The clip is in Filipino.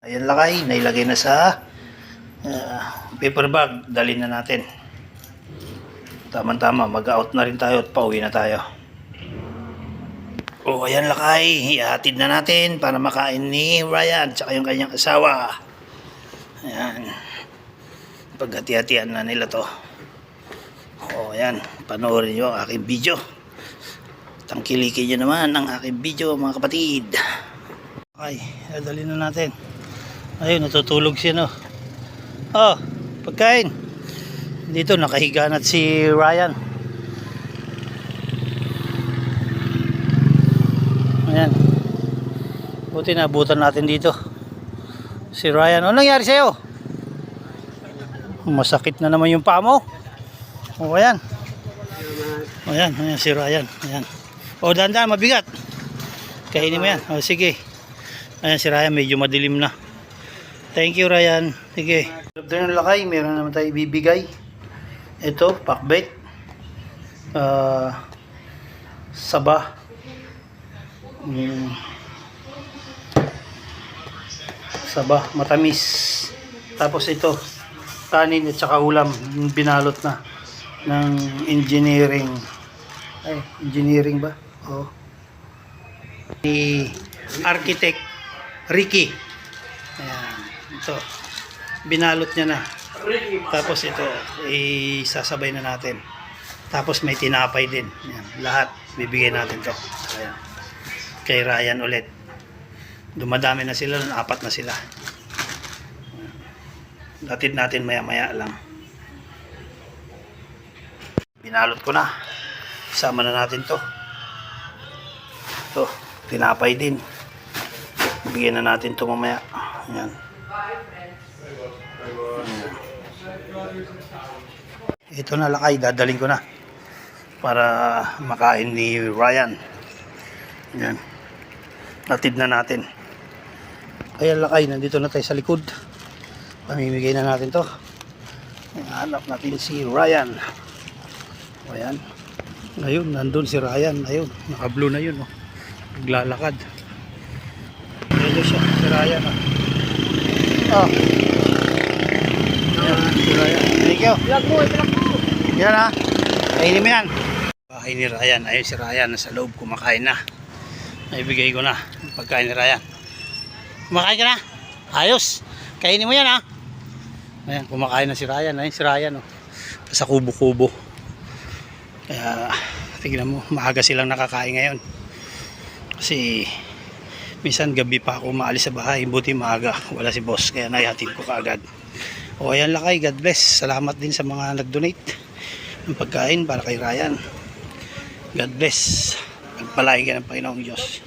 Ayan lakay, nailagay na sa paper bag. Dalhin na natin. Tama-tama, mag-out na rin tayo at pauwi na tayo. O ayan lakay, ihatid na natin para makain ni Ryan tsaka yung kanyang asawa. Ayan. Paghati-hatian na nila to. O ayan, panoorin nyo ang aking video. Tangkilikin nyo naman ang aking video mga kapatid. Okay, dadalhin na natin. Ayun, natutulog siya no. Oh, pagkain. Dito nakahiga na si Ryan. Ayan. Buti nabutan natin dito. Si Ryan, ano nangyari sa'yo? Masakit na naman yung paa mo. O ayan. O ayan, ayan si Ryan. Ayan. O dahan-dahan, mabigat. Kainin mo yan. O sige. Ayan si Ryan, medyo madilim na. Thank you Ryan. Sige. After ng lakay, meron naman tayo ibibigay. Ito, pakbet. Saba. Saba, matamis. Tapos ito, kanin at saka ulam. Binalot na ng engineering. Ay, engineering ba? Oh. Ni architect Ricky. Ayan. Ito, binalot niya na. Tapos ito, isasabay na natin. Tapos may tinapay din. Ayan. Lahat, bibigyan natin to. Ayan. Kay Ryan ulit. Dumadami na sila, 4 na sila. Datid natin maya-maya lang. Binalot ko na. Isama na natin to. Ito, tinapay din. Bigyan na natin to mamaya. Ayan. Ito na lakay, dadaling ko na para makain ni Ryan. Ayan. Natid na natin. Ayan lakay, nandito na tayo sa likod. Pamimigay na natin to. Hanap natin si Ryan. Ayan. Ngayon, nandun si Ryan. Ayun, naka-blue na yun. Oh. Naglalakad. Ayan siya, si Ryan. Oh. Ayan, si Ryan. Thank you. Ilag mo. Yan ha. Kainin mo yan. Bahay ni Ryan. Ayun si Ryan. Nasa loob, kumakain na. Naibigay ko na ang pagkain ni Ryan. Kumakain ka na? Ayos. Kainin mo yan ha. Ayan, kumakain na si Ryan. Ayun si Ryan. Oh. Sa kubo-kubo. Kaya, tignan mo, maaga silang nakakain ngayon. Kasi, minsan gabi pa ako maalis sa bahay. Buti maaga. Wala si boss. Kaya naihatid ko kaagad. O ayan lakay. God bless. Salamat din sa mga nag-donate ng pagkain para kay Ryan. God bless. Pagpalain ka ng Panginoong Diyos.